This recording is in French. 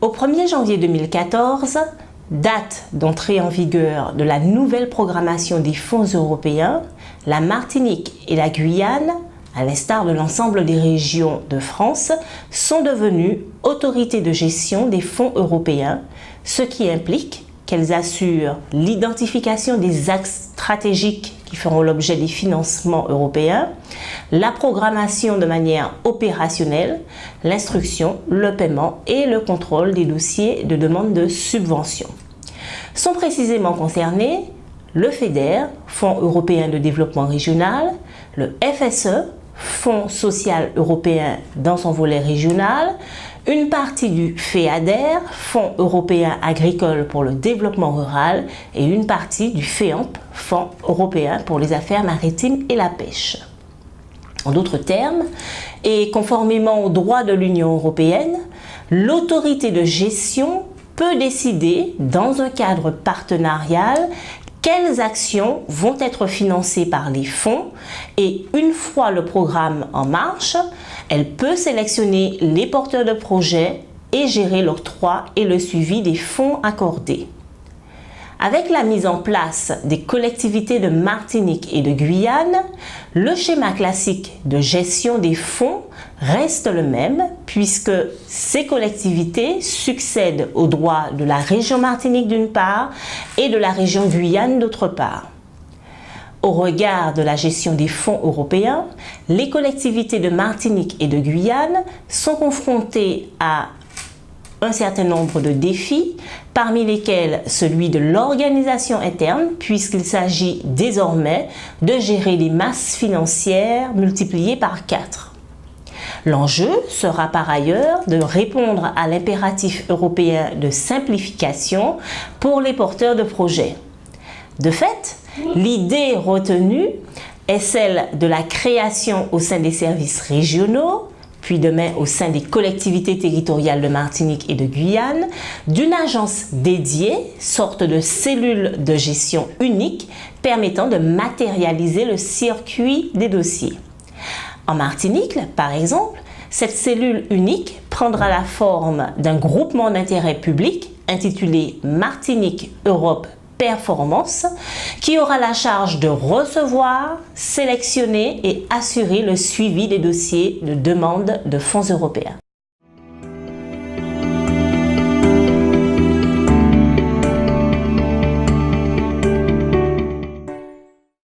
Au 1er janvier 2014, date d'entrée en vigueur de la nouvelle programmation des fonds européens, la Martinique et la Guyane, à l'instar de l'ensemble des régions de France, sont devenues autorités de gestion des fonds européens, ce qui implique qu'elles assurent l'identification des axes stratégiques qui feront l'objet des financements européens, la programmation de manière opérationnelle, l'instruction, le paiement et le contrôle des dossiers de demande de subvention. Sont précisément concernés le FEDER, Fonds européen de développement régional, le FSE, Fonds social européen dans son volet régional, une partie du FEADER, Fonds européen agricole pour le développement rural, et une partie du FEAMP, Fonds européen pour les affaires maritimes et la pêche. En d'autres termes, et conformément au droit de l'Union européenne, l'autorité de gestion peut décider, dans un cadre partenarial, quelles actions vont être financées par les fonds et une fois le programme en marche, elle peut sélectionner les porteurs de projets et gérer l'octroi et le suivi des fonds accordés. Avec la mise en place des collectivités de Martinique et de Guyane, le schéma classique de gestion des fonds reste le même puisque ces collectivités succèdent aux droits de la région Martinique d'une part et de la région Guyane d'autre part. Au regard de la gestion des fonds européens, les collectivités de Martinique et de Guyane sont confrontées à un certain nombre de défis, parmi lesquels celui de l'organisation interne, puisqu'il s'agit désormais de gérer des masses financières multipliées par 4. L'enjeu sera par ailleurs de répondre à l'impératif européen de simplification pour les porteurs de projets. De fait, l'idée retenue est celle de la création au sein des services régionaux, puis demain au sein des collectivités territoriales de Martinique et de Guyane, d'une agence dédiée, sorte de cellule de gestion unique permettant de matérialiser le circuit des dossiers. En Martinique, par exemple, cette cellule unique prendra la forme d'un groupement d'intérêt public intitulé Martinique Europe Performance, qui aura la charge de recevoir, sélectionner et assurer le suivi des dossiers de demande de fonds européens.